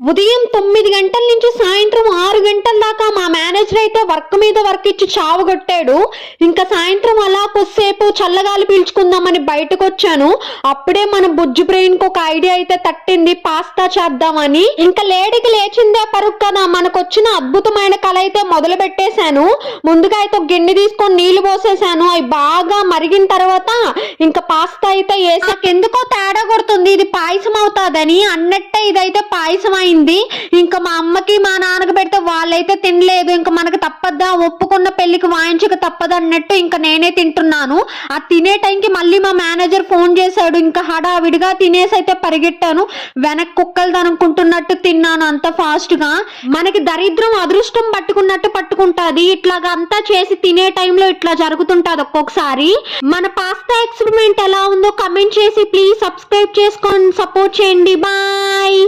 ఉదయం 9 గంటల నుంచి సాయంత్రం 6 గంటల దాకా మా మేనేజర్ అయితే వర్క్ మీద వర్క్ ఇచ్చి చావగొట్టాడు. ఇంకా సాయంత్రం అలా కొద్దిసేపు చల్లగాలి పీల్చుకుందామని బయటకు వచ్చాను. అప్పుడే మన బుజ్జు బ్రెయిన్ కు ఒక ఐడియా అయితే తట్టింది, పాస్తా చేద్దామని. ఇంకా లేడికి లేచిందే పరుగు కదా, మనకు వచ్చిన అద్భుతమైన కళ అయితే మొదలు పెట్టేశాను. ముందుగా అయితే ఒక గిన్నె తీసుకొని నీళ్లు పోసేసాను. అవి బాగా మరిగిన తర్వాత ఇంకా పాస్తా అయితే వేసాక ఎందుకో తేడా కొడుతుంది, ఇది పాయసం అవుతాదని అన్నట్టే ఇదైతే పాయసం అయింది. ఇంకా మా అమ్మకి మా నాన్నకి పెడితే వాళ్ళైతే తినలేదు. ఇంకా మనకు తప్పదా, ఒప్పుకున్న పెళ్లికి వాయించక తప్పదు అన్నట్టు ఇంకా నేనే తింటున్నాను. ఆ తినే టైంకి మళ్ళీ మా మేనేజర్ ఫోన్ చేశాడు. ఇంకా హడావిడిగా తినేసి అయితే పరిగెట్టాను. వెనక్కి కుక్కలు అనుకుంటున్నట్టు తిన్నాను అంత ఫాస్ట్ గా. మనకి దరిద్రం అదృష్టం పట్టుకున్నట్టు పట్టుకుంటాది. ఇట్లాగా అంతా చేసి తినే టైంలో ఇట్లా జరుగుతుంటది ఒక్కొక్కసారి. మన పాస్తా ఎక్స్పెరిమెంట్ ఎలా ఉందో కమెంట్ చేసి ప్లీజ్ సబ్స్క్రైబ్ చేసుకొని సపోర్ట్ చేయండి. బాయ్.